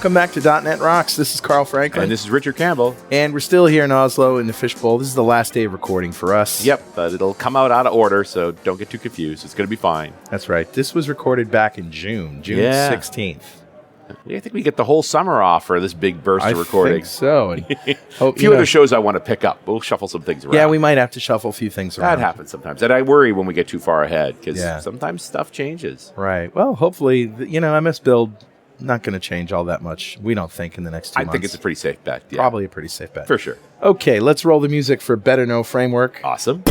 Welcome back to .NET Rocks. This is Carl Franklin. And this is Richard Campbell. And we're still here in Oslo in the Fishbowl. This is the last day of recording for us. Yep, but it'll come out of order, so don't get too confused. It's going to be fine. That's right. This was recorded back in June 16th. I think we get the whole summer off for this big burst of recording. I think so. And a few other shows I want to pick up. We'll shuffle some things around. Yeah, we might have to shuffle a few things around. That happens sometimes. And I worry when we get too far ahead because sometimes stuff changes. Right. Well, hopefully, MSBuild not going to change all that much, we don't think, in the next 2 months. I think it's a pretty safe bet. Yeah. Probably a pretty safe bet. For sure. Okay, let's roll the music for Better Know Framework. Awesome.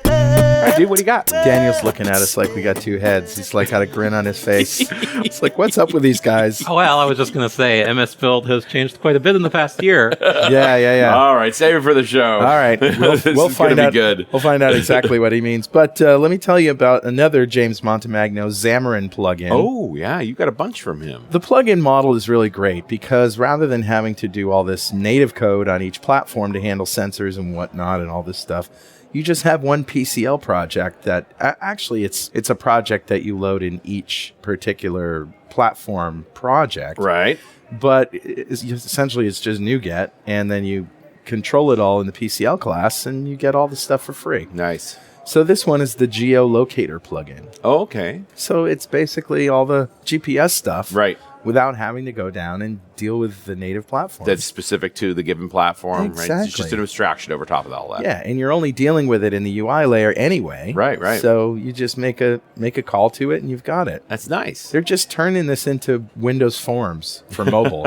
All right, dude, what do you got? Daniel's looking at us like we got two heads. He's like got a grin on his face. It's like, what's up with these guys? Oh, well, I was just going to say, MSBuild has changed quite a bit in the past year. Yeah. All right, save it for the show. All right, we'll find out. Good. We'll find out exactly what he means. But let me tell you about another James Montemagno Xamarin plugin. Oh, yeah, you got a bunch from him. The plugin model is really great because rather than having to do all this native code on each platform to handle sensors and whatnot and all this stuff, you just have one PCL project that actually it's a project that you load in each particular platform project. Right. But essentially it's just NuGet, and then you control it all in the PCL class and you get all the stuff for free. Nice. So this one is the geolocator plugin. Oh, okay. So it's basically all the GPS stuff. Right. Without having to go down and deal with the native platform. That's specific to the given platform, Exactly. right? It's just an abstraction over top of all that. Yeah, and you're only dealing with it in the UI layer anyway. Right. So you just make a call to it and you've got it. That's nice. They're just turning this into Windows Forms for mobile,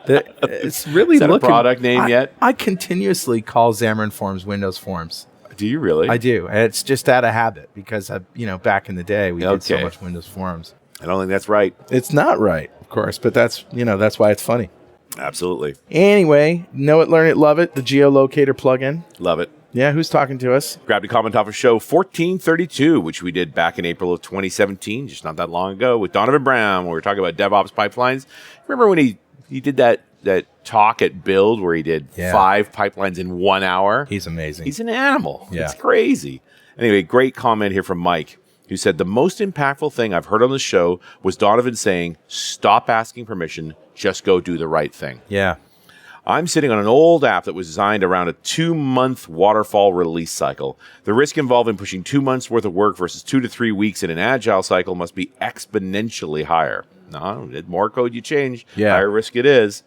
It's really Is that a product name yet? I continuously call Xamarin Forms Windows Forms. Do you really? I do. And it's just out of habit because, back in the day, we did so Okay. much Windows Forms. I don't think that's right. It's not right, of course, but that's why it's funny. Absolutely. Anyway, know it, learn it, love it, the geolocator plugin. Love it. Yeah, who's talking to us? Grabbed a comment off of show 1432, which we did back in April of 2017, just not that long ago, with Donovan Brown, where we were talking about DevOps pipelines. Remember when he did that talk at Build where he did 5 pipelines in 1 hour? He's amazing. He's an animal. Yeah. It's crazy. Anyway, great comment here from Mike, who said, the most impactful thing I've heard on the show was Donovan saying, stop asking permission, just go do the right thing. Yeah. I'm sitting on an old app that was designed around a 2-month waterfall release cycle. The risk involved in pushing 2 months worth of work versus 2 to 3 weeks in an agile cycle must be exponentially higher. No, the more code you change, higher risk it is.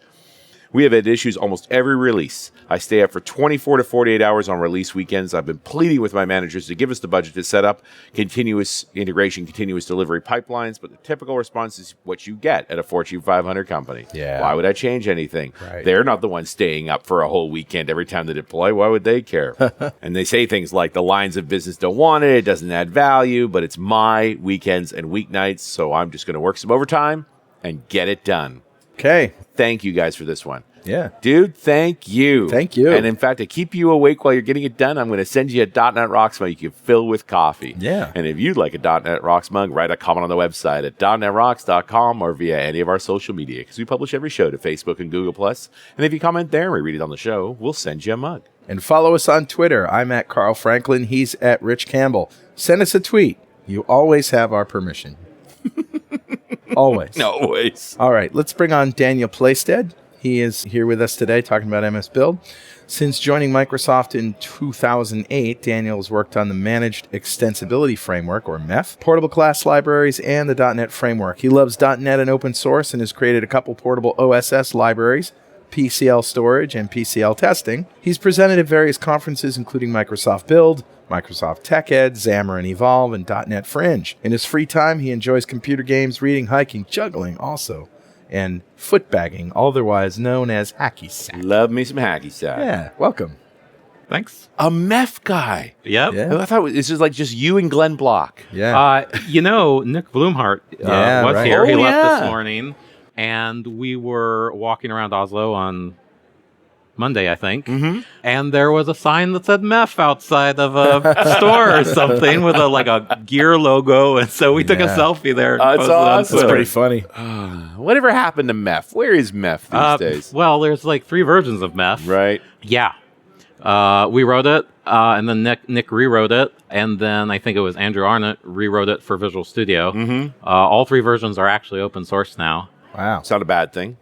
We have had issues almost every release. I stay up for 24 to 48 hours on release weekends. I've been pleading with my managers to give us the budget to set up continuous integration, continuous delivery pipelines, but the typical response is what you get at a Fortune 500 company. Yeah. Why would I change anything? Right. They're not the ones staying up for a whole weekend every time they deploy. Why would they care? And they say things like the lines of business don't want it, it doesn't add value, but it's my weekends and weeknights, so I'm just going to work some overtime and get it done. Okay. Thank you guys for this one. Yeah. Dude, thank you. Thank you. And in fact, to keep you awake while you're getting it done, I'm going to send you a .NET Rocks mug you can fill with coffee. Yeah. And if you'd like a .NET Rocks mug, write a comment on the website at .NETRocks.com or via any of our social media, because we publish every show to Facebook and Google+. And if you comment there and we read it on the show, we'll send you a mug. And follow us on Twitter. I'm at Carl Franklin. He's at Rich Campbell. Send us a tweet. You always have our permission. Always. Always. All right, let's bring on Daniel Plaisted. He is here with us today talking about MSBuild. Since joining Microsoft in 2008, Daniel has worked on the Managed Extensibility Framework, or MEF, portable class libraries, and the .NET Framework. He loves .NET and open source and has created a couple portable OSS libraries, PCL storage, and PCL testing. He's presented at various conferences, including Microsoft Build, Microsoft TechEd, Xamarin Evolve, and .NET Fringe. In his free time, he enjoys computer games, reading, hiking, juggling also, and footbagging, otherwise known as hacky sack. Love me some hacky sack. Yeah, welcome. Thanks. A MEF guy. Yep. Yeah. I thought this was like just you and Glenn Block. Yeah. Nick Blumhart was right. here. Oh, He left yeah. this morning, and we were walking around Oslo on Monday, I think. Mm-hmm. And there was a sign that said MEF outside of a store or something with a gear logo. And so we took a selfie there. And That's posted on awesome. That's Twitter. pretty funny. Whatever happened to MEF? Where is MEF these days? Well, there's 3 versions of MEF. Right. Yeah. We wrote it, and then Nick rewrote it, and then I think it was Andrew Arnott rewrote it for Visual Studio. Mm-hmm. All 3 versions are actually open source now. Wow. It's not a bad thing.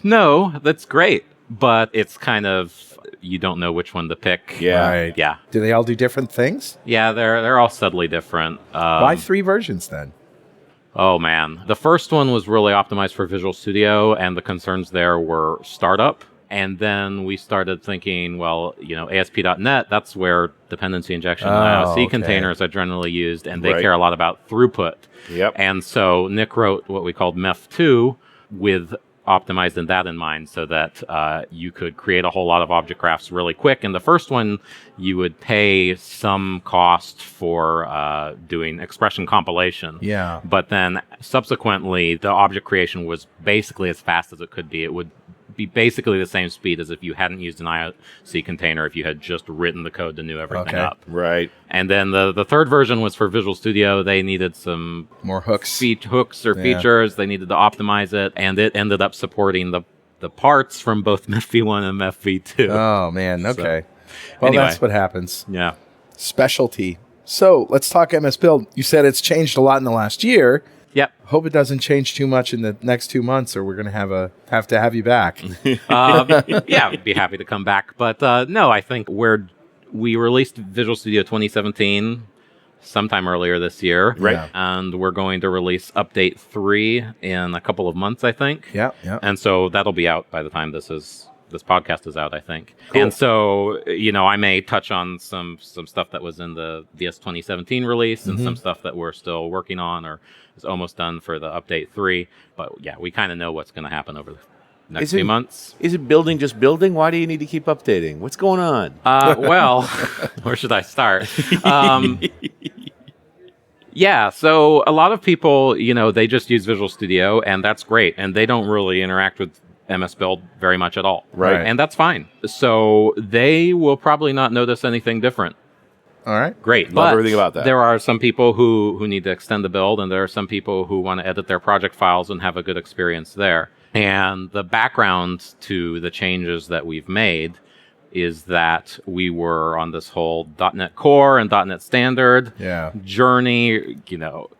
No, that's great, but it's kind of, you don't know which one to pick. Yeah. Right. Yeah. Do they all do different things? Yeah, they're all subtly different. Why 3 versions then? Oh, man. The first one was really optimized for Visual Studio, and the concerns there were startup. And then we started thinking, well, ASP.NET, that's where dependency injection and IOC containers are generally used, and they care a lot about throughput. Yep. And so Nick wrote what we called MEF2 with optimized in that in mind, so that you could create a whole lot of object graphs really quick. And the first one, you would pay some cost for doing expression compilation. Yeah. But then subsequently, the object creation was basically as fast as it could be. It would be basically the same speed as if you hadn't used an IOC container, if you had just written the code to new everything up. Right. And then the third version was for Visual Studio. They needed some more hooks features. They needed to optimize it, and it ended up supporting the parts from both MEF-v1 and MEF-v2. Oh, man. Okay. Well, anyway. That's what happens. Yeah. Specialty. So let's talk MSBuild. You said it's changed a lot in the last year. Yep. Hope it doesn't change too much in the next 2 months, or we're going to have to have you back. Yeah, I'd be happy to come back. But no, I think we released Visual Studio 2017 sometime earlier this year. Right. Yeah. And we're going to release Update 3 in a couple of months, I think. Yeah. And so that'll be out by the time this podcast is out, I think. Cool. And so, I may touch on some stuff that was in the VS 2017 release and some stuff that we're still working on or is almost done for the Update 3. But yeah, we kind of know what's going to happen over the next few months. Is it building just building? Why do you need to keep updating? What's going on? Well, where should I start? Yeah, so a lot of people, they just use Visual Studio, and that's great. And they don't really interact with MSBuild very much at all. Right. And that's fine. So they will probably not notice anything different. All right. Great. Love but everything about that. There are some people who need to extend the build, and there are some people who want to edit their project files and have a good experience there. And the background to the changes that we've made is that we were on this whole .NET Core and .NET Standard journey,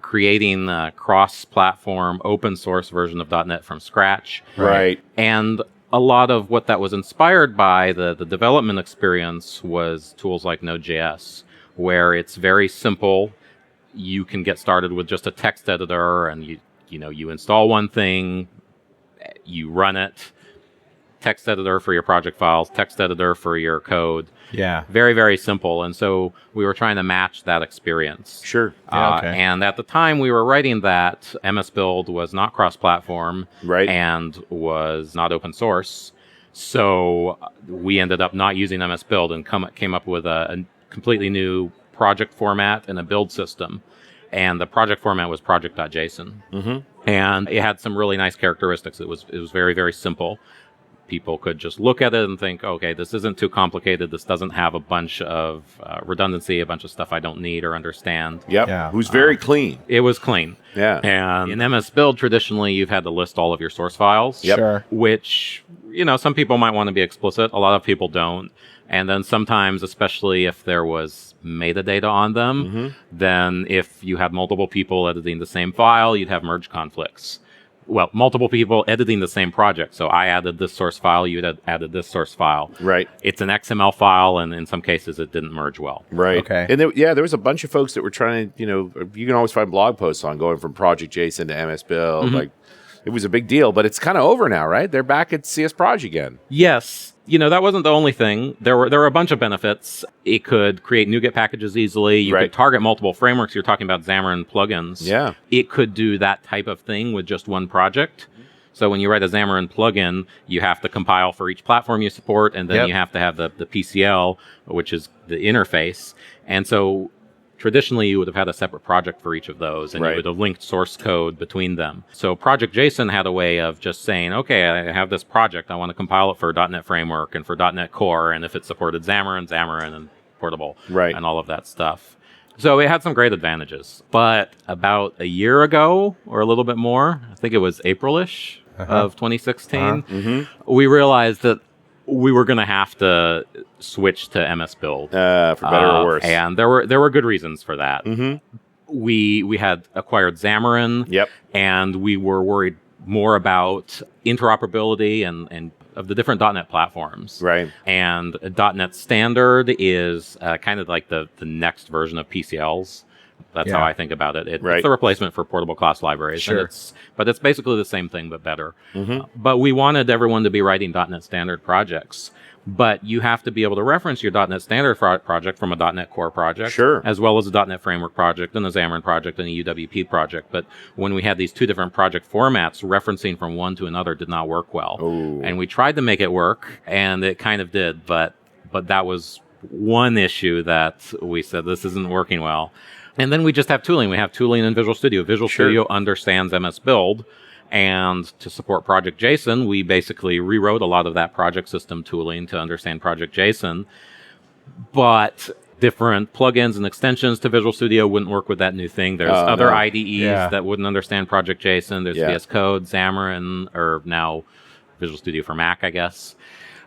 creating a cross-platform open source version of .NET from scratch. Right. And a lot of what that was inspired by, the development experience, was tools like Node.js, where it's very simple. You can get started with just a text editor, and you install one thing, you run it. Text editor for your project files, text editor for your code. Yeah. Very, very simple. And so we were trying to match that experience. Sure. And at the time we were writing that, MSBuild was not cross-platform and was not open source. So we ended up not using MSBuild and came up with a completely new project format and a build system. And the project format was project.json. Mm-hmm. And it had some really nice characteristics. It was very, very simple. People could just look at it and think, okay, this isn't too complicated. This doesn't have a bunch of redundancy, a bunch of stuff I don't need or understand. Yep. Yeah. It was very clean. It was clean. Yeah. And in MSBuild, traditionally, you've had to list all of your source files, Yep. Sure. which, some people might want to be explicit. A lot of people don't. And then sometimes, especially if there was metadata on them, then if you had multiple people editing the same file, you'd have merge conflicts. Well, multiple people editing the same project. So I added this source file, you had added this source file. Right. It's an XML file, and in some cases, it didn't merge well. Right. Okay. And there was a bunch of folks that were trying to, you can always find blog posts on going from Project JSON to MSBuild. Like, it was a big deal, but it's kind of over now, right? They're back at CS Proj again. Yes. That wasn't the only thing. There were a bunch of benefits. It could create NuGet packages easily. You could target multiple frameworks. You're talking about Xamarin plugins. Yeah. It could do that type of thing with just one project. So when you write a Xamarin plugin, you have to compile for each platform you support, and then you have to have the PCL, which is the interface. And so traditionally, you would have had a separate project for each of those, and you would have linked source code between them. So Project JSON had a way of just saying, okay, I have this project. I want to compile it for .NET Framework and for .NET Core, and if it supported Xamarin, and Portable, and all of that stuff. So it had some great advantages. But about a year ago, or a little bit more, I think it was April-ish of 2016, we realized that we were going to have to switch to MSBuild. For better or worse. And there were good reasons for that. Mm-hmm. We had acquired Xamarin. Yep. And we were worried more about interoperability and of the different .NET platforms. Right. And .NET Standard is kind of like the next version of PCLs. That's how I think about it. It's the replacement for portable class libraries. Sure. But it's basically the same thing, but better. Mm-hmm. But we wanted everyone to be writing .NET Standard projects. But you have to be able to reference your .NET Standard project from a .NET Core project, sure, as well as a .NET Framework project and a Xamarin project and a UWP project. But when we had these two different project formats, referencing from one to another did not work well. Ooh. And we tried to make it work, and it kind of did. But that was one issue that we said, this isn't working well. And then we just have tooling. We have tooling in Visual Studio. Visual Studio understands MSBuild. And to support Project JSON, we basically rewrote a lot of that project system tooling to understand Project JSON. But different plugins and extensions to Visual Studio wouldn't work with that new thing. There's other IDEs that wouldn't understand Project JSON. There's VS Code, Xamarin, or now Visual Studio for Mac, I guess.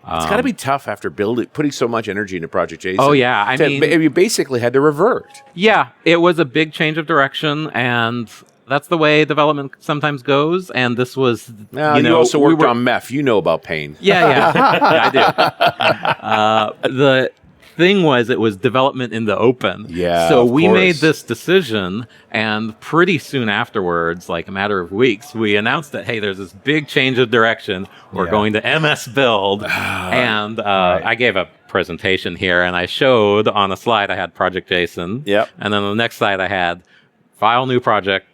It's got to be tough after putting so much energy into Project JSON. Oh, yeah. I mean, you basically had to revert. Yeah, it was a big change of direction, and that's the way development sometimes goes. And this was, you also worked on MEF. You know about pain. Yeah, I do. The thing was, it was development in the open. Yeah, so we made this decision, and pretty soon afterwards, like a matter of weeks, we announced that, hey, there's this big change of direction. We're going to MSBuild. And I gave a presentation here, and I showed on a slide I had Project JSON. Yep. And then on the next slide I had file new project,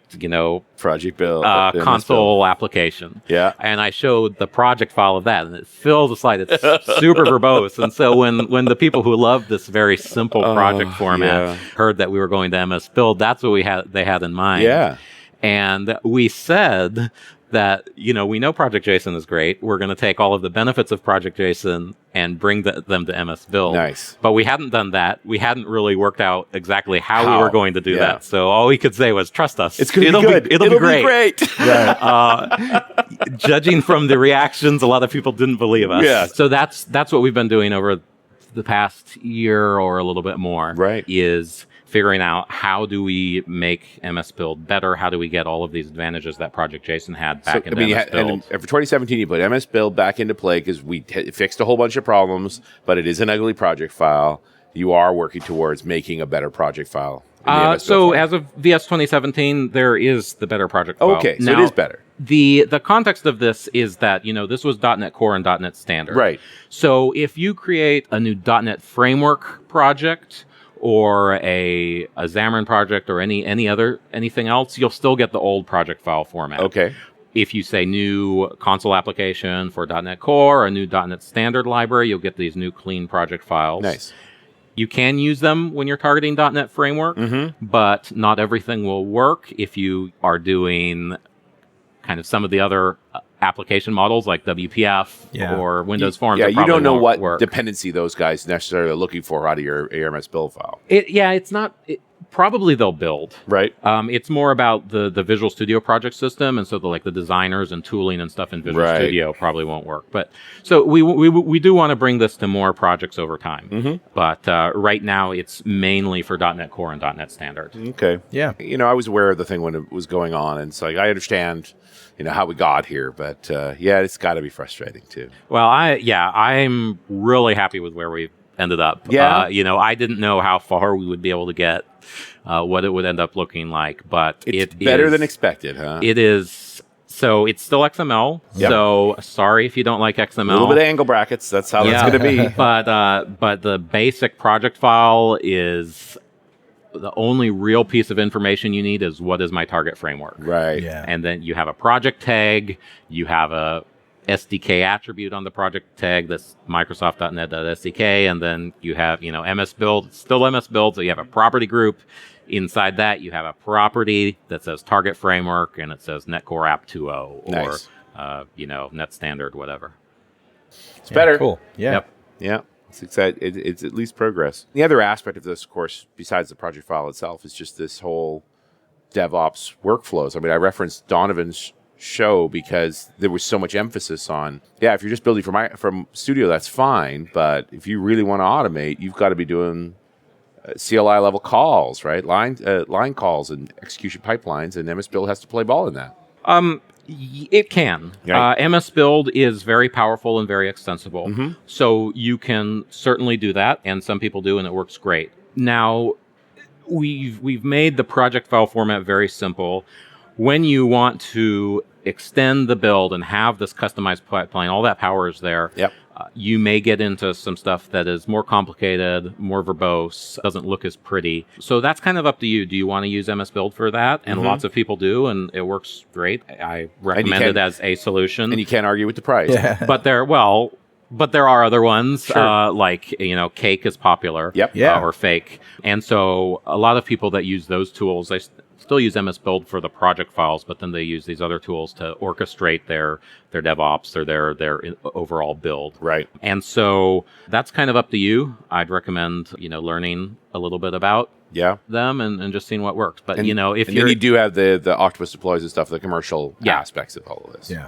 Project Build, console application. Yeah. And I showed the project file of that, and it fills the slide. It's super verbose. And so when the people who love this very simple project format heard that we were going to MSBuild, that's what they had in mind. Yeah. And we said that, we know Project JSON is great. We're going to take all of the benefits of Project JSON and bring them to MSBuild. Nice. But we hadn't done that. We hadn't really worked out exactly how we were going to do that. So all we could say was, trust us. It's going to be good. It'll be great. Right. Judging from the reactions, a lot of people didn't believe us. Yeah. So that's what we've been doing over the past year or a little bit more. Right. Is figuring out how do we make MSBuild better? How do we get all of these advantages that Project JSON had back into MSBuild? And for 2017, you put MSBuild back into play because we fixed a whole bunch of problems, but it is an ugly project file. You are working towards making a better project file. So as of VS 2017, there is the better project file. Okay, so now, it is better. The context of this is that, this was .NET Core and .NET Standard. Right. So if you create a new .NET Framework project, or a Xamarin project, or anything else, you'll still get the old project file format. Okay. If you say new console application for .NET Core, a new .NET Standard library, you'll get these new clean project files. Nice. You can use them when you're targeting .NET Framework, but not everything will work if you are doing kind of some of the other application models like WPF or Windows Forms. Yeah, you don't know what work. dependency those guys necessarily are looking for out of your MSBuild file. It's not... Probably they'll build. Right. It's more about the Visual Studio project system, and so the designers and tooling and stuff in Visual Studio probably won't work. But so we do want to bring this to more projects over time. But right now it's mainly for .NET Core and .NET Standard. Okay. Yeah. I was aware of the thing when it was going on, and so I understand how we got here, but it's got to be frustrating too. Well, I'm really happy with where we ended up. Yeah. I didn't know how far we would be able to get, what it would end up looking like, but it's better than expected, huh? It is. So it's still XML. Yep. So sorry if you don't like XML. A little bit of angle brackets. That's how it's going to be. But the basic project file is the only real piece of information you need is what is my target framework. Right. Yeah. And then you have a project tag. You have a SDK attribute on the project tag that's Microsoft.NET.SDK, and then you have, MSBuild, it's still MSBuild, so you have a property group. Inside that, you have a property that says target framework, and it says NetCore App 2.0, or, Net Standard, whatever. It's better. Cool. Yeah. Yep. Yeah. It's exciting. It's at least progress. The other aspect of this, of course, besides the project file itself, is just this whole DevOps workflows. I mean, I referenced Donovan's show because there was so much emphasis on, if you're just building from Studio, that's fine. But if you really want to automate, you've got to be doing CLI level calls, right? Line calls and execution pipelines, and MSBuild has to play ball in that. It can. Right. MSBuild is very powerful and very extensible. Mm-hmm. So you can certainly do that, and some people do, and it works great. Now, we've made the project file format very simple. When you want to extend the build and have this customized pipeline, all that power is there. Yep. You may get into some stuff that is more complicated, more verbose, doesn't look as pretty. So that's kind of up to you. Do you want to use MSBuild for that? And lots of people do, and it works great. I recommend it as a solution. And you can't argue with the price. Yeah. But there are other ones, like, Cake is popular. Yep. Yeah. Or Fake. And so a lot of people that use those tools, they still use MSBuild for the project files, but then they use these other tools to orchestrate their DevOps or their overall build. Right. And so that's kind of up to you. I'd recommend, learning a little bit about them and just seeing what works. But, if then you do have the Octopus deploys and stuff, the commercial aspects of all of this. Yeah.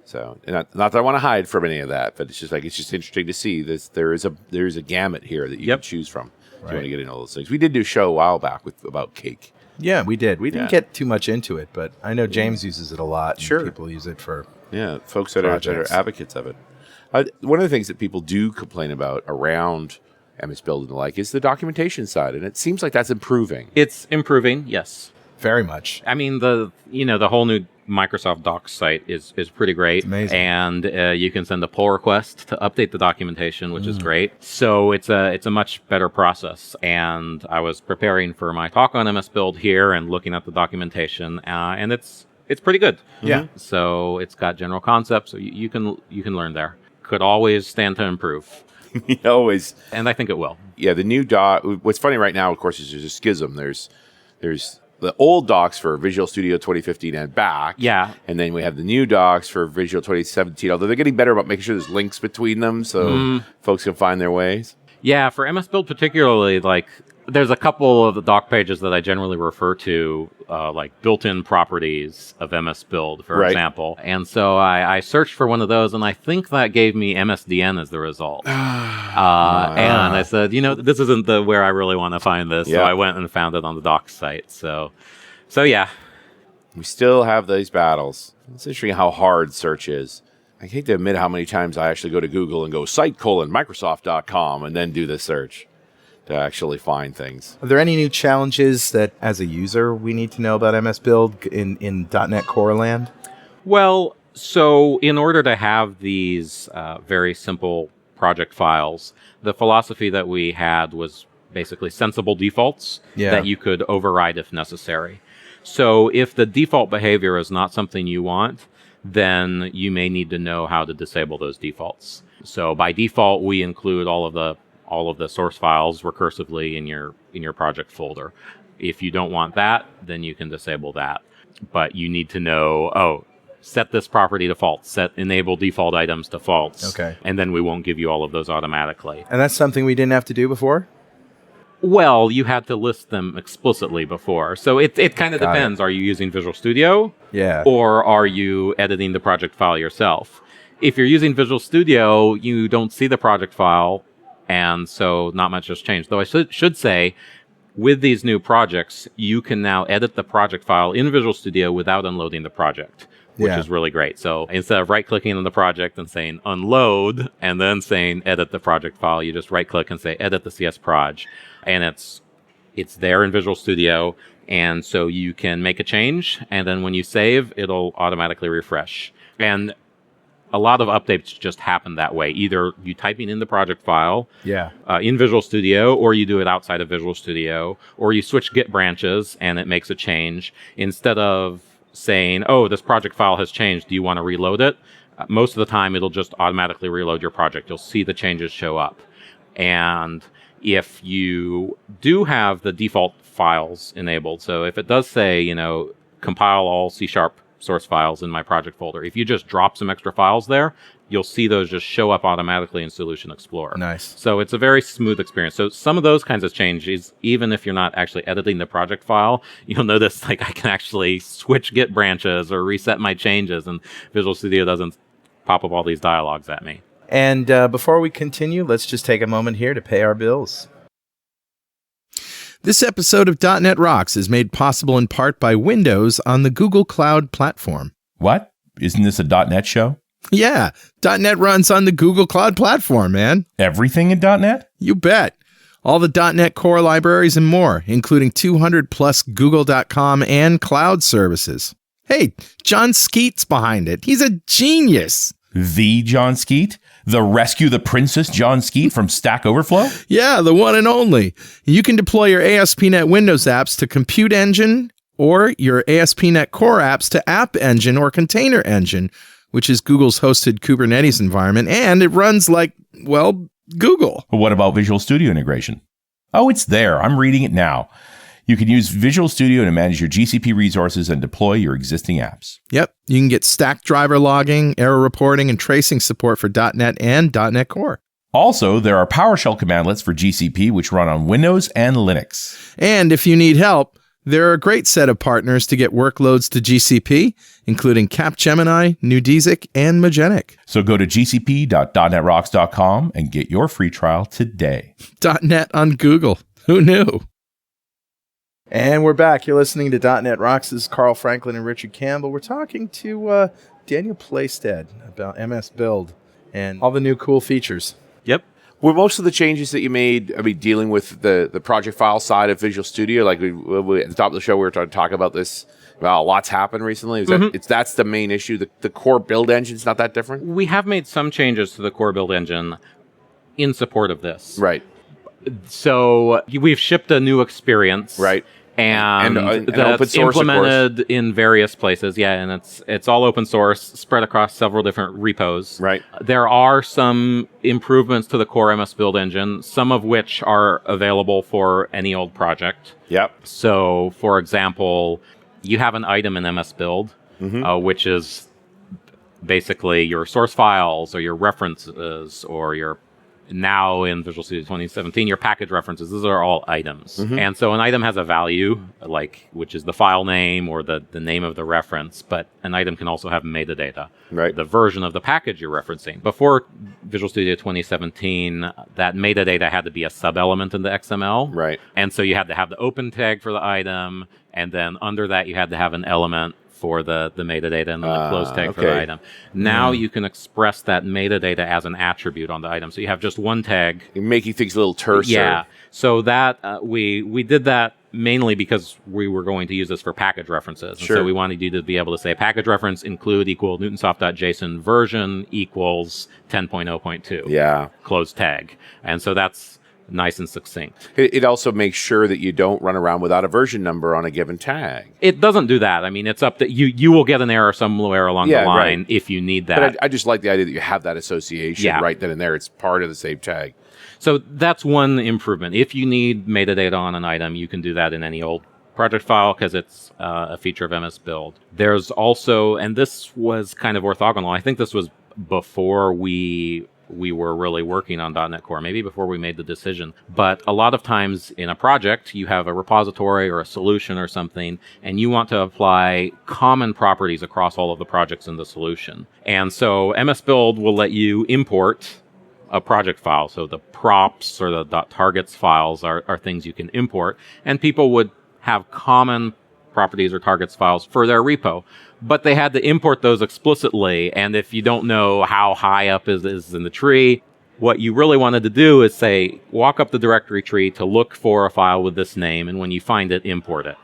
So, and not that I want to hide from any of that, but it's just interesting to see this. There is a gamut here that you can choose from if you want to get into all those things. We did do a show a while back about Cake. Yeah, we did. We didn't get too much into it, but I know James uses it a lot. And people use it for folks that are advocates of it. One of the things that people do complain about around MSBuild and the like is the documentation side, and it seems like that's improving. It's improving, yes. Very much. I mean, the whole new Microsoft Docs site is pretty great. It's amazing. And you can send a pull request to update the documentation, which is great. So it's a much better process. And I was preparing for my talk on MSBuild here and looking at the documentation, and it's pretty good. Yeah. So it's got general concepts. So you can learn there. Could always stand to improve. Always. And I think it will. Yeah, the new doc. What's funny right now, of course, is there's a schism. There's the old docs for Visual Studio 2015 and back. Yeah. And then we have the new docs for Visual 2017, although they're getting better about making sure there's links between them so folks can find their ways. Yeah, for MSBuild particularly, there's a couple of the doc pages that I generally refer to, like built-in properties of MSBuild, for example. And so I searched for one of those, and I think that gave me MSDN as the result. And I said, this isn't where I really want to find this. So I went and found it on the docs site. So yeah. We still have these battles. It's interesting how hard search is. I hate to admit how many times I actually go to Google and go site:/Microsoft.com and then do the search to actually find things. Are there any new challenges that, as a user, we need to know about MSBuild in .NET Core land? Well, so in order to have these very simple project files, the philosophy that we had was basically sensible defaults that you could override if necessary. So if the default behavior is not something you want, then you may need to know how to disable those defaults. So by default, we include all of the source files recursively in your project folder. If you don't want that, then you can disable that. But you need to know, set this property to false, enable default items to false. Okay. And then we won't give you all of those automatically. And that's something we didn't have to do before? Well, you had to list them explicitly before. So it kind of depends. Are you using Visual Studio? Yeah. Or are you editing the project file yourself? If you're using Visual Studio, you don't see the project file, and so not much has changed. Though I should say, with these new projects, you can now edit the project file in Visual Studio without unloading the project, which is really great. So instead of right-clicking on the project and saying unload, and then saying edit the project file, you just right-click and say edit the CS proj. And it's there in Visual Studio, and so you can make a change, and then when you save, it'll automatically refresh. And a lot of updates just happen that way. Either you typing in the project file in Visual Studio, or you do it outside of Visual Studio, or you switch Git branches, and it makes a change. Instead of saying, this project file has changed, do you want to reload it? Most of the time, it'll just automatically reload your project. You'll see the changes show up. And if you do have the default files enabled, so if it does say, compile all C# source files in my project folder. If you just drop some extra files there, you'll see those just show up automatically in Solution Explorer. Nice. So it's a very smooth experience. So some of those kinds of changes, even if you're not actually editing the project file, you'll notice like I can actually switch Git branches or reset my changes, and Visual Studio doesn't pop up all these dialogues at me. And before we continue, let's just take a moment here to pay our bills. This episode of .NET Rocks is made possible in part by Windows on the Google Cloud Platform. What? Isn't this a .NET show? Yeah, .NET runs on the Google Cloud Platform, man. Everything in .NET? You bet. All the .NET Core libraries and more, including 200 plus Google.com and cloud services. Hey, John Skeet's behind it. He's a genius. The John Skeet? The Rescue the Princess John Skeet from Stack Overflow? Yeah, the one and only. You can deploy your ASP.NET Windows apps to Compute Engine or your ASP.NET Core apps to App Engine or Container Engine, which is Google's hosted Kubernetes environment, and it runs like, well, Google. What about Visual Studio integration? Oh, it's there. I'm reading it now. You can use Visual Studio to manage your GCP resources and deploy your existing apps. Yep. You can get stack driver logging, error reporting, and tracing support for .NET and .NET Core. Also, there are PowerShell commandlets for GCP, which run on Windows and Linux. And if you need help, there are a great set of partners to get workloads to GCP, including Capgemini, Nudezic, and Magenic. So go to gcp.netrocks.com and get your free trial today. .NET on Google. Who knew? And we're back. You're listening to .NET Rocks. This is Carl Franklin and Richard Campbell. We're talking to Daniel Plaisted about MSBuild and all the new cool features. Yep. Were most of the changes that you made, dealing with the project file side of Visual Studio? Like we at the top of the show, we were trying to talk about this. Well, a lot's happened recently. That's the main issue. The core build engine's not that different? We have made some changes to the core build engine in support of this. Right. So we've shipped a new experience. Right. And open that's source, implemented in various places. Yeah, and it's all open source, spread across several different repos. Right. There are some improvements to the core MS Build engine, some of which are available for any old project. Yep. So, for example, you have an item in MS Build, which is basically your source files or your references or your now in Visual Studio 2017, your package references, those are all items. And so an item has a value, like which is the file name or the name of the reference, but an item can also have metadata, right? The version of the package you're referencing. Before Visual Studio 2017, that metadata had to be a sub-element in the XML. Right. And so you had to have the open tag for the item, and then under that you had to have an element for the metadata and then the close tag for the item. Now you can express that metadata as an attribute on the item. So you have just one tag. You're making things a little terser. Yeah. So that we did that mainly because we were going to use this for package references. Sure. So we wanted you to be able to say package reference include equal newtonsoft.json version equals 10.0.2. Yeah. Close tag. And so that's nice and succinct. It also makes sure that you don't run around without a version number on a given tag. It doesn't do that. I mean, it's up to you. You will get an error somewhere along the line if you need that. But I just like the idea that you have that association right then and there. It's part of the same tag. So that's one improvement. If you need metadata on an item, you can do that in any old project file because it's a feature of MSBuild. There's also, and this was kind of orthogonal. I think this was before we were really working on .NET Core, maybe before we made the decision. But a lot of times in a project, you have a repository or a solution or something, and you want to apply common properties across all of the projects in the solution. And so MSBuild will let you import a project file. So the props or the .targets files are things you can import, and people would have common properties or targets files for their repo. But they had to import those explicitly, and if you don't know how high up is in the tree, what you really wanted to do is say, walk up the directory tree to look for a file with this name, and when you find it, import it.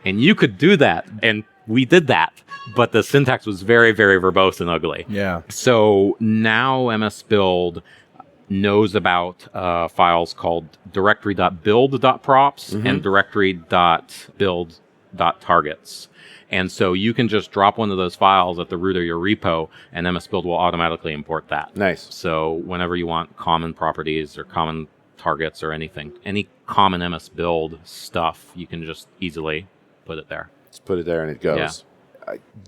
And you could do that, and we did that, but the syntax was very, very verbose and ugly. Yeah. So now MSBuild knows about files called directory.build.props and directory.build.targets. And so you can just drop one of those files at the root of your repo, and MSBuild will automatically import that. Nice. So whenever you want common properties or common targets or anything, any common MSBuild stuff, you can just easily put it there. Just put it there and it goes. Yeah.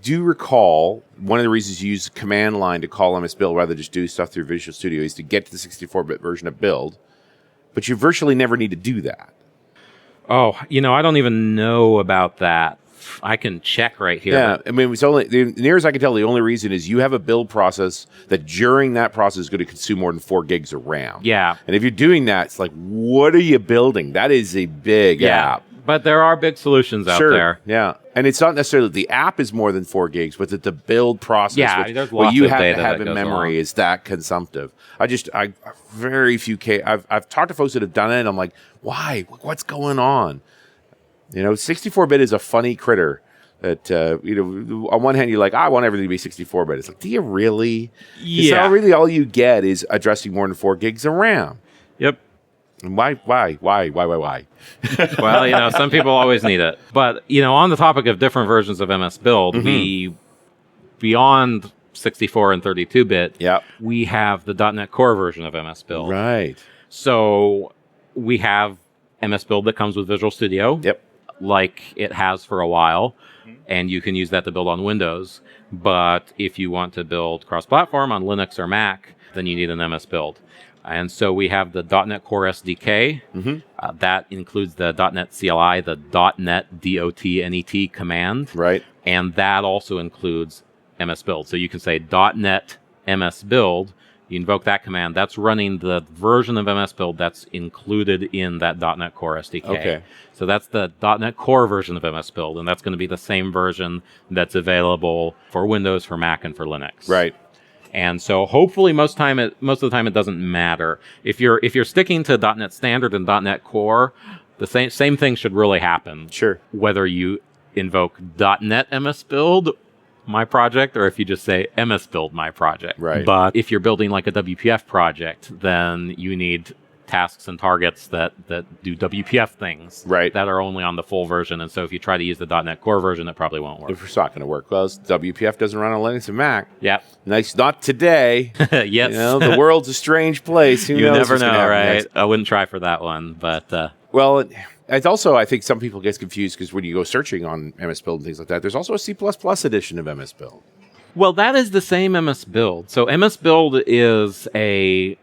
do recall one of the reasons you use command line to call MSBuild rather than just do stuff through Visual Studio is to get to the 64-bit version of Build. But you virtually never need to do that. Oh, I don't even know about that. I can check right here. Yeah, I mean, it's only near as I can tell, the only reason is you have a build process that during that process is going to consume more than 4 gigs of RAM. Yeah. And if you're doing that, it's like, what are you building? That is a big app. But there are big solutions out there. Yeah. And it's not necessarily that the app is more than 4 gigs, but that the build process, there's what lots you of have data to have that in goes memory along. is that consumptive. I've talked to folks that have done it, and I'm like, why? What's going on? 64-bit is a funny critter that, on one hand, you're like, I want everything to be 64-bit. It's like, do you really? Yeah. So really all you get is addressing more than 4 gigs of RAM. Yep. And why? Well, some people always need it. But, on the topic of different versions of MSBuild, beyond 64 and 32-bit, we have the .NET Core version of MSBuild. Right. So we have MSBuild that comes with Visual Studio. Yep. Like it has for a while, and you can use that to build on Windows. But if you want to build cross-platform on Linux or Mac, then you need an MSBuild. And so we have the .NET Core SDK. That includes the .NET CLI, the .NET DOTNET command. Right. And that also includes MSBuild. So you can say .NET MSBuild. You invoke that command. That's running the version of MSBuild that's included in that .NET Core SDK. Okay. So that's the .NET Core version of MSBuild, and that's going to be the same version that's available for Windows, for Mac, and for Linux. Right. And so hopefully most of the time it doesn't matter. If you're sticking to .NET Standard and .NET Core, the same thing should really happen. Sure. Whether you invoke .NET MSBuild my project, or if you just say MSBuild my project. Right. But if you're building like a WPF project, then you need tasks and targets that do WPF things that are only on the full version. And so if you try to use the .NET Core version, it probably won't work. It's not going to work. Well, WPF doesn't run on Linux and Mac. Yeah. Nice. Not today. Yes. The world's a strange place. Who you knows never what's gonna know, happen right? next? I wouldn't try for that one, but... Well, it's also, I think some people get confused because when you go searching on MSBuild and things like that, there's also a C++ edition of MSBuild. Well, that is the same MSBuild. So MSBuild is a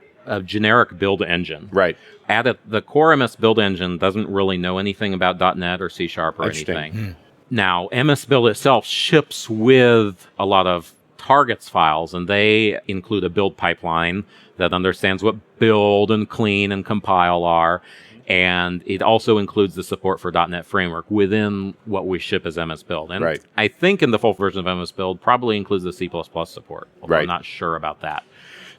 generic build engine. Right. The core MSBuild engine doesn't really know anything about .NET or C# or anything. Now, MSBuild itself ships with a lot of targets files, and they include a build pipeline that understands what build and clean and compile are. And it also includes the support for .NET Framework within what we ship as MSBuild. And I think in the full version of MSBuild probably includes the C++ support, although I'm not sure about that.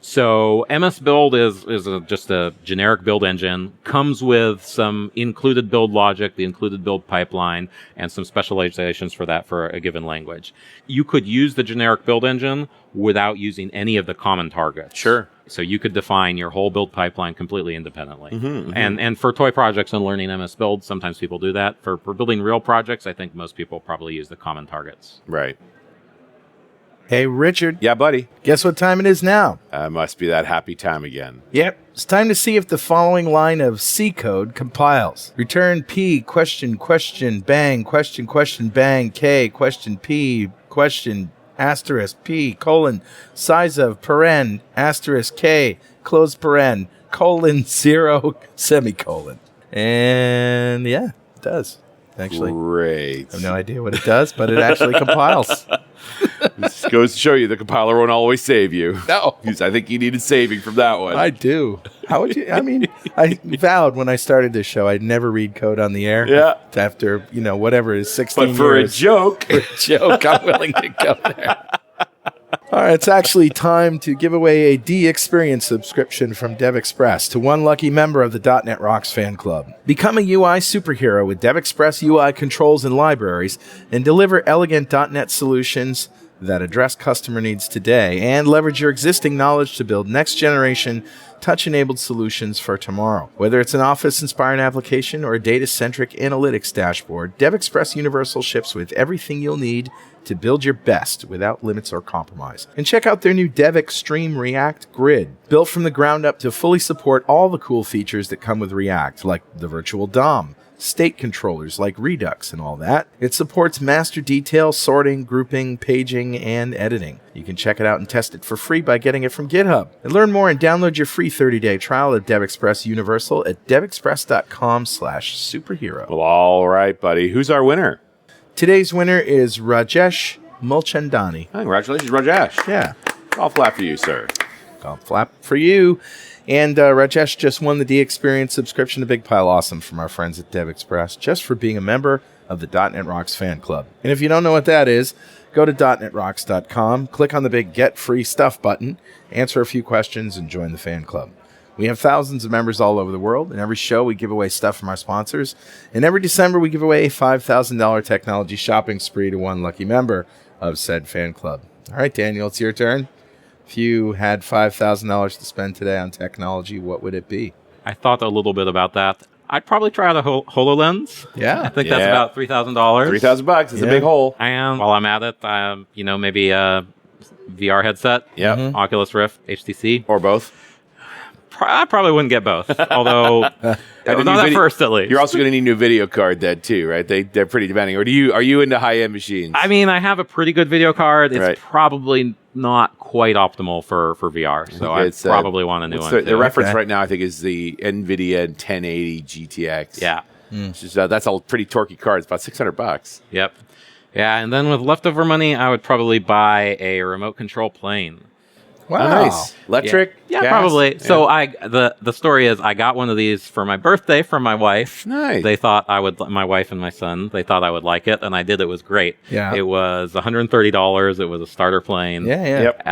So MSBuild is just a generic build engine, comes with some included build logic, the included build pipeline, and some specializations for that for a given language. You could use the generic build engine without using any of the common targets. Sure. So you could define your whole build pipeline completely independently. And for toy projects and learning MSBuild, sometimes people do that. For building real projects, I think most people probably use the common targets. Right. Hey, Richard. Yeah, buddy. Guess what time it is now? Must be that happy time again. Yep. It's time to see if the following line of C code compiles. Return P, question, bang, question, bang, K, question, P, question, asterisk, P, colon, size of, paren, asterisk, K, close paren, colon, 0, semicolon. And yeah, it does. Actually, great. I have no idea what it does, but it actually compiles. This goes to show you the compiler won't always save you. No. I think you needed saving from that one. I do. How would you? I mean, I vowed when I started this show I'd never read code on the air. Yeah. After, whatever it is, 16 But for years. a joke. For a joke, I'm willing to go there. All right, it's actually time to give away a D-Experience subscription from DevExpress to one lucky member of the .NET Rocks fan club. Become a UI superhero with DevExpress UI controls and libraries and deliver elegant .NET solutions that address customer needs today and leverage your existing knowledge to build next-generation touch-enabled solutions for tomorrow. Whether it's an Office-inspired application or a data-centric analytics dashboard, DevExpress Universal ships with everything you'll need to build your best without limits or compromise. And check out their new Dev Extreme React Grid, built from the ground up to fully support all the cool features that come with React, like the virtual DOM, state controllers like Redux and all that. It supports master detail, sorting, grouping, paging, and editing. You can check it out and test it for free by getting it from GitHub. And learn more and download your free 30-day trial of DevExpress Universal at devexpress.com/superhero. Well, all right, buddy. Who's our winner? Today's winner is Rajesh Mulchandani. Congratulations, Rajesh. Yeah. All flat for you, sir. Golf flap for you. And Rajesh just won the D-Experience subscription to Big Pile Awesome from our friends at DevExpress just for being a member of the .NET Rocks fan club. And if you don't know what that is, go to .NETRocks.com, click on the big Get Free Stuff button, answer a few questions, and join the fan club. We have thousands of members all over the world. In every show, we give away stuff from our sponsors. And every December, we give away a $5,000 technology shopping spree to one lucky member of said fan club. All right, Daniel, it's your turn. If you had $5,000 to spend today on technology, what would it be? I thought a little bit about that. I'd probably try out a HoloLens. Yeah. I think that's about $3,000. $3,000. It's a big hole. And while I'm at it, maybe a VR headset. Yeah. Oculus Rift, HTC. Or both. I probably wouldn't get both. Although, not at first at least. You're also going to need a new video card then too, right? They're pretty demanding. Or are you into high-end machines? I mean, I have a pretty good video card. It's probably not quite optimal for VR, so I probably want a new one. The reference right now, I think, is the NVIDIA 1080 GTX. Yeah. That's a pretty torquey card. It's about $600. Yep. Yeah, and then with leftover money, I would probably buy a remote control plane. Wow. Oh, nice. Electric? Yeah, gas? probably. Yeah. So the story is I got one of these for my birthday from my wife. Nice. They thought my wife and my son, they thought I would like it, and I did. It was great. Yeah. It was $130. It was a starter plane. Yeah. Yep.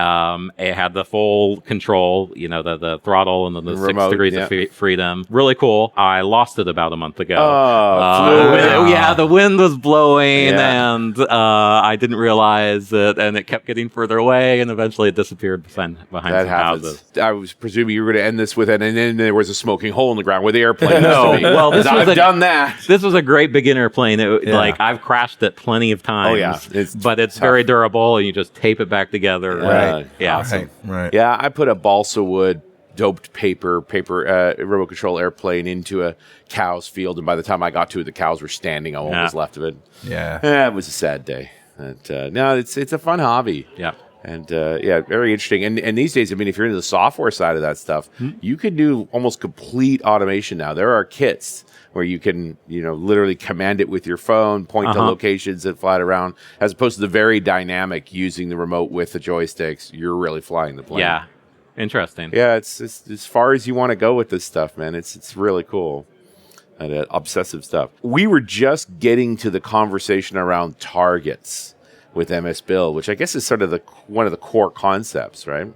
It had the full control, the throttle and then the remote, 6 degrees of freedom. Really cool. I lost it about a month ago. Oh, the wind was blowing, Yeah. and I didn't realize it, and it kept getting further away, and eventually it disappeared behind that some happens. houses. I was presuming you were going to end this with and then there was a smoking hole in the ground where the airplane No, used to be. well, this was I've done that. This was a great beginner plane. Like I've crashed it plenty of times. Oh, yeah. But it's very durable, and you just tape it back together. Right. Yeah. Awesome. Right. Yeah, I put a balsa wood doped paper remote control airplane into a cow's field, and by the time I got to it, the cows were standing on what was left of it. Yeah. It was a sad day. And, no, it's a fun hobby. Yeah. And very interesting. And these days, I mean, if you're into the software side of that stuff, you can do almost complete automation now. There are kits where you can, literally command it with your phone, point to locations and fly it around, as opposed to the very dynamic using the remote with the joysticks. You're really flying the plane. Yeah. Interesting. Yeah, it's as far as you want to go with this stuff, man. It's really cool. And obsessive stuff. We were just getting to the conversation around targets with MSBuild, which I guess is sort of one of the core concepts, right?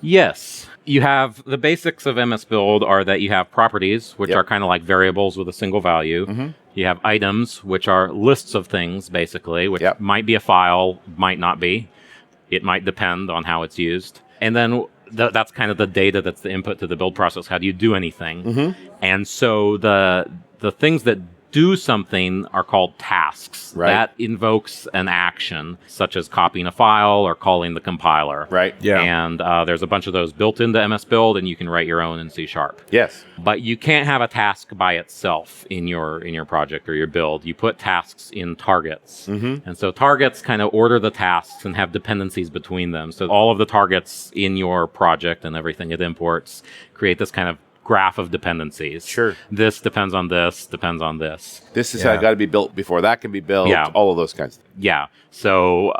Yes. You have the basics of MSBuild are that you have properties, which are kind of like variables with a single value. Mm-hmm. You have items, which are lists of things, basically, which might be a file, might not be. It might depend on how it's used. And then that's kind of the data that's the input to the build process. How do you do anything? Mm-hmm. And so the things that do something are called tasks. Right. That invokes an action, such as copying a file or calling the compiler. Right. Yeah. And there's a bunch of those built into MSBuild, and you can write your own in C#. Yes. But you can't have a task by itself in your project or your build. You put tasks in targets. Mm-hmm. And so targets kind of order the tasks and have dependencies between them. So all of the targets in your project and everything it imports create this kind of graph of dependencies. Sure. This depends on this, depends on this. This is how it got to be built before that can be built. Yeah. All of those kinds of things. Yeah. So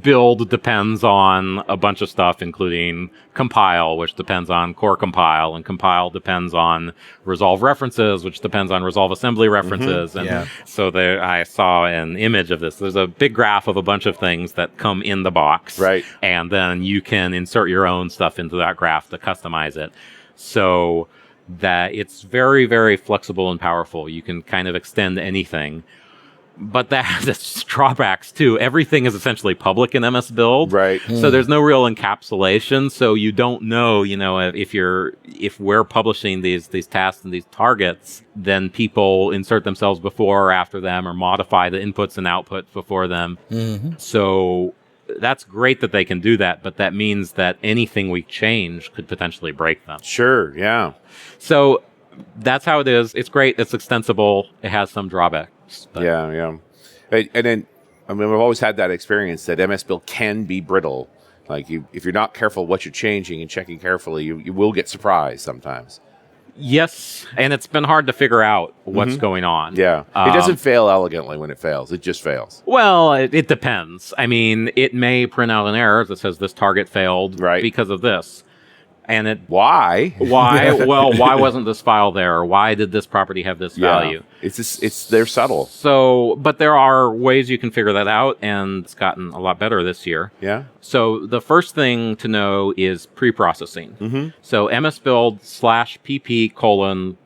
build depends on a bunch of stuff, including compile, which depends on core compile, and compile depends on resolve references, which depends on resolve assembly references. Mm-hmm. And so I saw an image of this. There's a big graph of a bunch of things that come in the box. Right. And then you can insert your own stuff into that graph to customize it. So that it's very, very flexible and powerful. You can kind of extend anything. But that has its drawbacks too. Everything is essentially public in MSBuild. Right. So there's no real encapsulation. So you don't know, if we're publishing these tasks and these targets, then people insert themselves before or after them or modify the inputs and outputs before them. Mm-hmm. So that's great that they can do that, but that means that anything we change could potentially break them. Sure, yeah. So that's how it is. It's great. It's extensible. It has some drawbacks. But Yeah. And then, I mean, I've always had that experience that MSBuild can be brittle. Like, if you're not careful what you're changing and checking carefully, you will get surprised sometimes. Yes, and it's been hard to figure out what's going on. Yeah. It doesn't fail elegantly when it fails. It just fails. Well, it depends. I mean, it may print out an error that says this target failed because of this. And why? Well, why wasn't this file there? Why did this property have this value? They're subtle. So, but there are ways you can figure that out, and it's gotten a lot better this year. Yeah. So the first thing to know is pre-processing. Mm-hmm. So MSBuild /pp :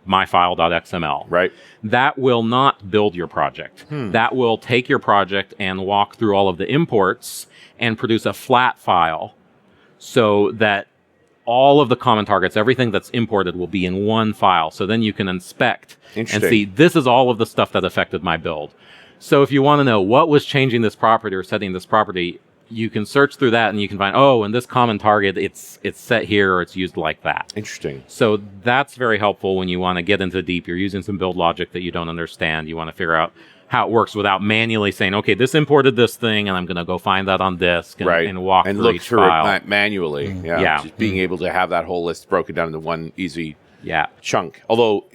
myfile.xml. Right. That will not build your project. That will take your project and walk through all of the imports and produce a flat file, so that all of the common targets, everything that's imported, will be in one file. So then you can inspect and see, this is all of the stuff that affected my build. So if you want to know what was changing this property or setting this property, you can search through that and you can find, in this common target, it's set here or it's used like that. Interesting. So that's very helpful when you want to get into deep. You're using some build logic that you don't understand. You want to figure out how it works without manually saying, okay, this imported this thing, and I'm going to go find that on disk and walk through look each through file. it manually. Just being able to have that whole list broken down into one easy chunk. Although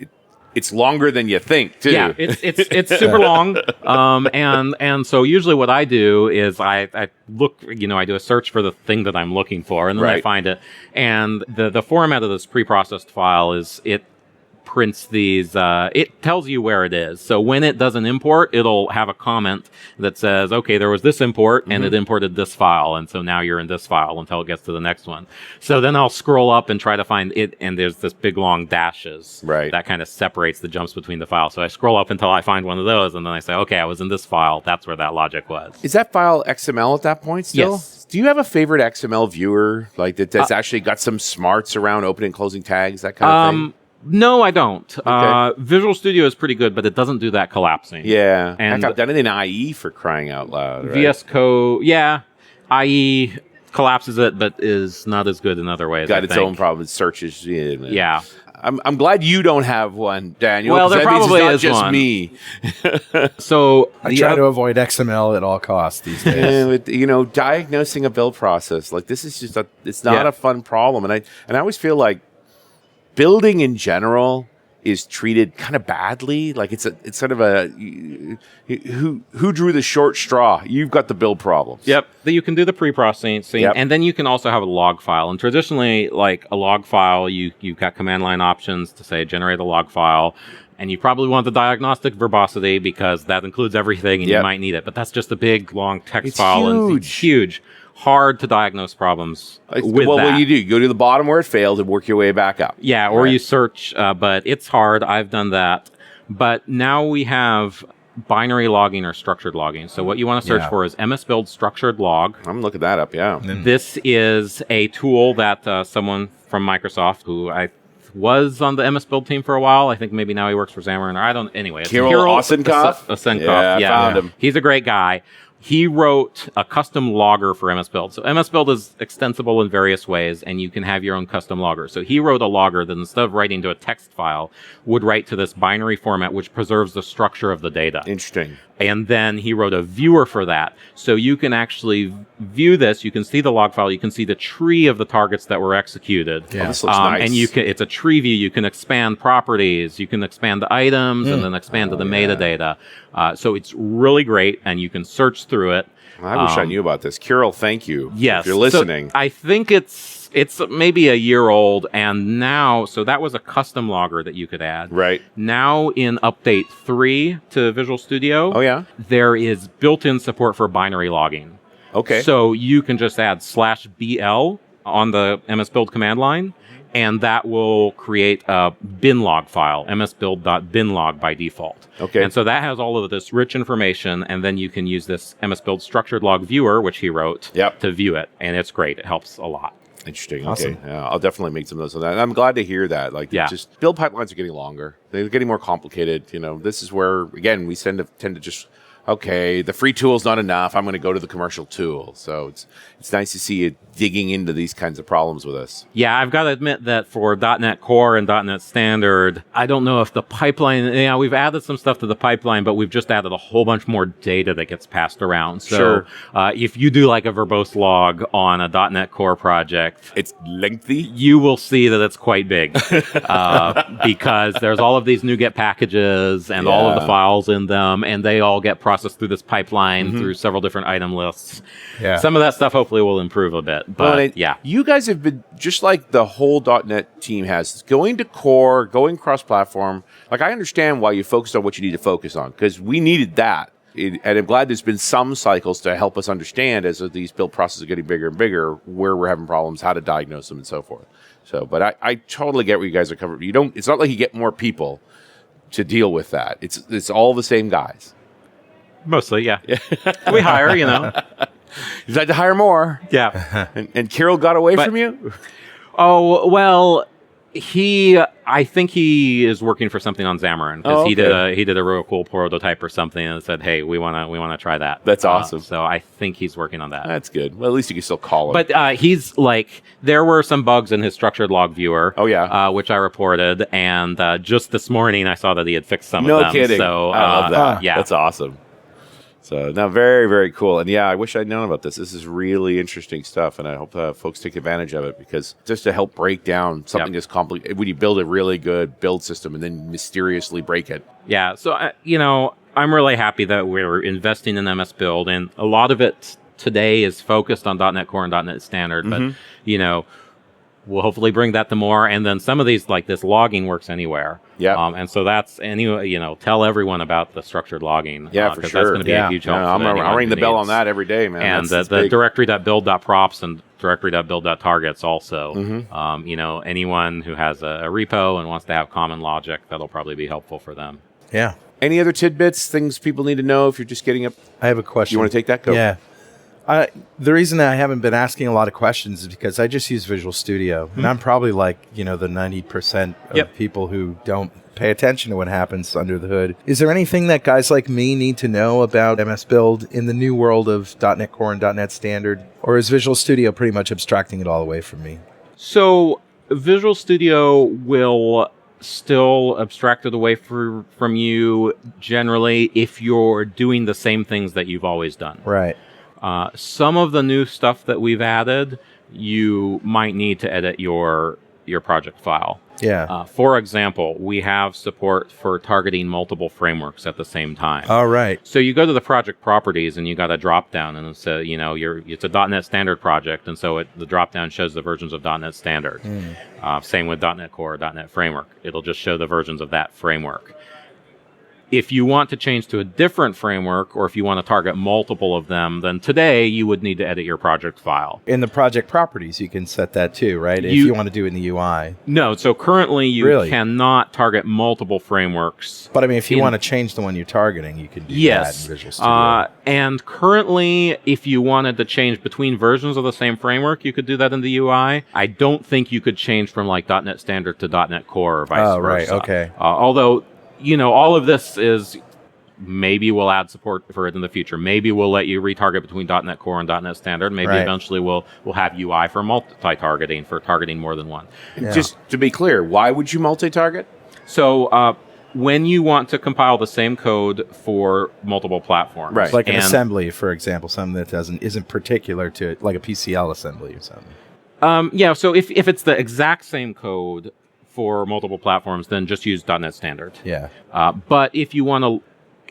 it's longer than you think, too. Yeah, it's super long. And so usually what I do is I look, I do a search for the thing that I'm looking for, and then I find it. And the format of this preprocessed file is it prints these, it tells you where it is. So when it does an import, it'll have a comment that says, okay, there was this import and it imported this file. And so now you're in this file until it gets to the next one. So then I'll scroll up and try to find it. And there's this big long dashes that kind of separates the jumps between the files. So I scroll up until I find one of those. And then I say, okay, I was in this file. That's where that logic was. Is that file XML at that point still? Yes. Do you have a favorite XML viewer that's actually got some smarts around opening and closing tags, that kind of thing? No, I don't. Okay. Visual Studio is pretty good, but it doesn't do that collapsing. Yeah. And I've done it in IE for crying out loud. Right? VS Code, IE collapses it, but is not as good in other ways. Got its own problems. Searches. Yeah. I'm glad you don't have one, Daniel. Well, there probably is is not just one. Me. So I try to avoid XML at all costs these days. Diagnosing a build process, like, this is just it's not a fun problem, and I always feel like building in general is treated kind of badly. Like, it's sort of a who drew the short straw? You've got the build problems. Yep. You can do the pre-processing, and then you can also have a log file. And traditionally, like a log file, you've got command line options to say generate a log file. And you probably want the diagnostic verbosity because that includes everything and you might need it. But that's just a big, long text file. Huge. And it's huge. Hard to diagnose problems with that. What do you do? You go to the bottom where it failed and work your way back up. Yeah, or you search, but it's hard. I've done that. But now we have binary logging or structured logging. So what you want to search for is MSBuild structured log. I'm looking that up, This is a tool that someone from Microsoft, who I was on the MSBuild team for a while. I think maybe now he works for Xamarin, or I don't. Anyway, Kirill Osenkov. Yeah, I found him. He's a great guy. He wrote a custom logger for MSBuild. So MSBuild is extensible in various ways, and you can have your own custom logger. So he wrote a logger that instead of writing to a text file, would write to this binary format, which preserves the structure of the data. Interesting. And then he wrote a viewer for that. So you can actually view this. You can see the log file. You can see the tree of the targets that were executed. Yeah. This looks nice. And it's a tree view. You can expand properties. You can expand the items and then expand to the metadata. So it's really great, and you can search through it. I wish I knew about this. Kirill, thank you. Yes. If you're listening. So I think it's maybe a year old, and now, so that was a custom logger that you could add. Right. Now in update 3 to Visual Studio, there is built-in support for binary logging. Okay. So you can just add /BL on the MSBuild command line, and that will create a binlog file, msbuild.binlog by default. Okay. And so that has all of this rich information, and then you can use this MSBuild structured log viewer, which he wrote, to view it, and it's great. It helps a lot. Interesting. Awesome. Okay. Yeah, I'll definitely make some notes on that. And I'm glad to hear that. Like, just build pipelines are getting longer. They're getting more complicated. This is where, again, we tend to just okay, the free tool's not enough. I'm going to go to the commercial tool. So it's nice to see you digging into these kinds of problems with us. Yeah, I've got to admit that for .NET Core and .NET Standard, I don't know if the pipeline, we've added some stuff to the pipeline, but we've just added a whole bunch more data that gets passed around. So Sure. If you do like a verbose log on a .NET Core project, It's lengthy. you will see that it's quite big because there's all of these NuGet packages and all of the Yeah. files in them, and they all get processed through this pipeline through several different item lists. Yeah. Some of that stuff hopefully will improve a bit, but You guys have been, just like the whole .NET team has, going to core, going cross-platform. Like, I understand why you focused on what you need to focus on, because we needed that. And I'm glad there's been some cycles to help us understand, as these build processes are getting bigger and bigger, where we're having problems, how to diagnose them, and so forth. So, but I totally get what you guys are covering. It's not like you get more people to deal with that. It's all the same guys. mostly, yeah. We hire, You'd like to hire more. Yeah. And Kirill got away from you? Oh, well, I think he is working for something on Xamarin because he did a real cool prototype or something and said, "Hey, we want to try that." That's awesome. So I think he's working on that. That's good. Well, at least you can still call him. But he's like, there were some bugs in his structured log viewer. Oh, yeah. Which I reported, and just this morning I saw that he had fixed some of No them. kidding. So I love that. Yeah, That's awesome. So, now, very, very cool. And yeah, I wish I'd known about this. This is really interesting stuff, and I hope folks take advantage of it, because just to help break down something as complicated, when you build a really good build system and then mysteriously break it. Yeah, so, I'm really happy that we're investing in MSBuild, and a lot of it today is focused on .NET Core and .NET Standard, but, we'll hopefully bring that to more, and then some of these, like this logging, works anywhere. Yeah. And so that's, tell everyone about the structured logging. Yeah, for sure. That's going to be a huge help. I'll ring the bell on that every day, man. And that's the big. directory.build.props and directory.build.targets also. Anyone who has a repo and wants to have common logic, that'll probably be helpful for them. Yeah. Any other tidbits, things people need to know if you're just getting up? I have a question. You want to take that? Go. Yeah. The reason that I haven't been asking a lot of questions is because I just use Visual Studio. And I'm probably like, the 90% of people who don't pay attention to what happens under the hood. Is there anything that guys like me need to know about MSBuild in the new world of .NET Core and .NET Standard? Or is Visual Studio pretty much abstracting it all away from me? So Visual Studio will still abstract it away from you generally if you're doing the same things that you've always done. Right. Some of the new stuff that we've added, you might need to edit your project file. Yeah. For example, we have support for targeting multiple frameworks at the same time. All right. So you go to the project properties and you got a drop down, and it's a .NET Standard project, and so the drop down shows the versions of .NET Standard. Same with .NET Core, .NET Framework. It'll just show the versions of that framework. If you want to change to a different framework, or if you want to target multiple of them, then today you would need to edit your project file. In the project properties, you can set that too, right? If you want to do it in the UI. No, so currently you cannot target multiple frameworks. But I mean, if you want to change the one you're targeting, you can do that in Visual Studio. And currently, if you wanted to change between versions of the same framework, you could do that in the UI. I don't think you could change from like .NET Standard to .NET Core or vice versa. Oh, right, okay. Although, all of this is, maybe we'll add support for it in the future. Maybe we'll let you retarget between .NET Core and .NET Standard. Maybe eventually we'll have UI for multi-targeting, for targeting more than one. Yeah. Just to be clear, why would you multi-target? So when you want to compile the same code for multiple platforms. Right. Like an assembly, for example, something that isn't particular to it, like a PCL assembly or something. So if it's the exact same code for multiple platforms, then just use .NET Standard. Yeah. But if you want to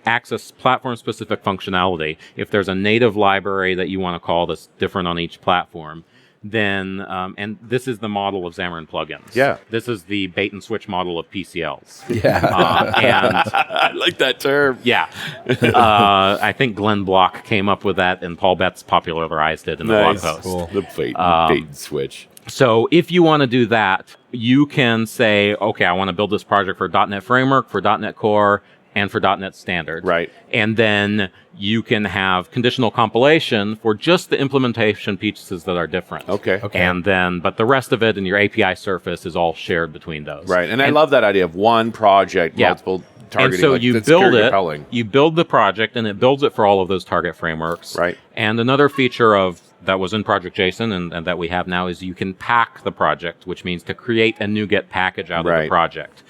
access platform-specific functionality, if there's a native library that you want to call that's different on each platform, then, and this is the model of Xamarin plugins. Yeah. This is the bait-and-switch model of PCLs. Yeah. And I like that term. Yeah. I think Glenn Block came up with that, and Paul Betts popularized it in the blog post. Cool. The bait and switch. So if you want to do that, you can say, okay, I want to build this project for .NET Framework, for .NET Core, and for .NET Standard. Right. And then you can have conditional compilation for just the implementation pieces that are different. Okay. And then, but the rest of it and your API surface is all shared between those. Right. And I love that idea of one project, multiple targeting. And so like, you that's build very it, compelling. you build the project, and it builds it for all of those target frameworks. Right. And another feature of that was in Project Jason and that we have now is you can pack the project, which means to create a NuGet package out of Right. the project.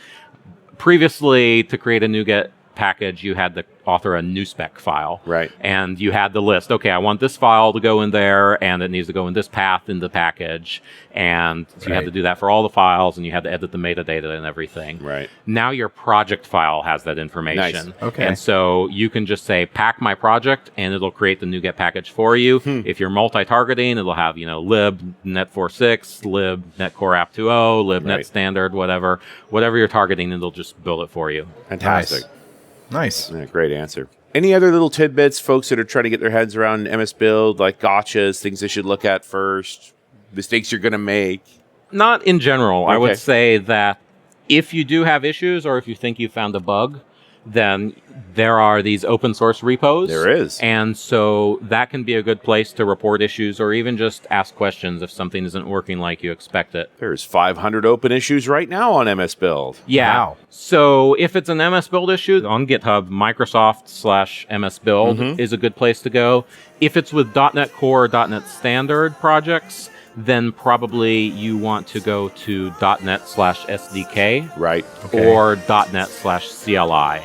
Previously, to create a NuGet package, you had to author a new spec file. Right. And you had the list. Okay, I want this file to go in there, and it needs to go in this path in the package. And so you had to do that for all the files, and you had to edit the metadata and everything. Right. Now your project file has that information. Nice. Okay. And so you can just say, pack my project, and it'll create the NuGet package for you. If you're multi-targeting, it'll have, lib net46, lib netcore app2o, lib Right. net standard, whatever you're targeting, it'll just build it for you. Fantastic. Nice. Yeah, great answer. Any other little tidbits, folks that are trying to get their heads around MSBuild, like gotchas, things they should look at first, mistakes you're going to make? Not in general. I Okay. would say that if you do have issues or if you think you found a bug, then there are these open source repos. There is. And so that can be a good place to report issues or even just ask questions if something isn't working like you expect it. There's 500 open issues right now on MSBuild. Yeah. Wow. So if it's an MSBuild issue on GitHub, Microsoft/MSBuild is a good place to go. If it's with .NET Core or .NET Standard projects, then probably you want to go to .NET/SDK Right. or .NET/CLI.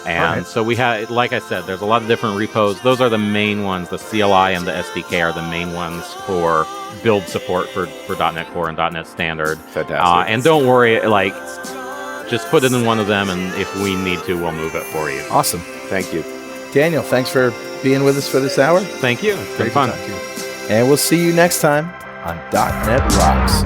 And so we have, like I said, there's a lot of different repos. Those are the main ones. The CLI and the SDK are the main ones for build support for .NET Core and .NET Standard. Fantastic. And don't worry, just put it in one of them, and if we need to, we'll move it for you. Awesome. Thank you. Daniel, thanks for being with us for this hour. Thank you. It's been Great to fun. talk to you. And we'll see you next time on .NET Rocks.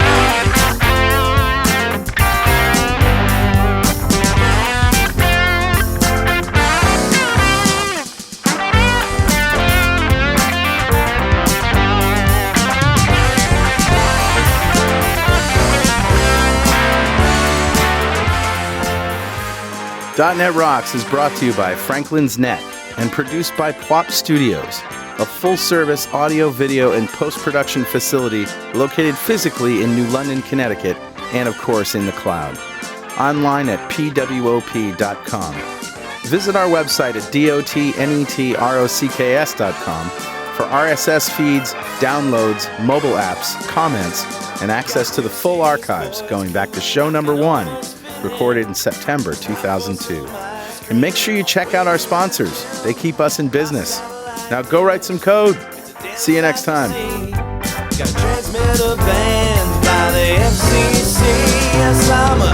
.NET Rocks is brought to you by Franklin's Net and produced by Plop Studios, a full-service audio, video, and post-production facility located physically in New London, Connecticut, and of course in the cloud. Online at pwop.com. Visit our website at dotnetrocks.com for RSS feeds, downloads, mobile apps, comments, and access to the full archives going back to show number 1, recorded in September 2002. And make sure you check out our sponsors. They keep us in business. Now go write some code. See you next time. Got a transmitter banned by the FCC. Yes, I'm a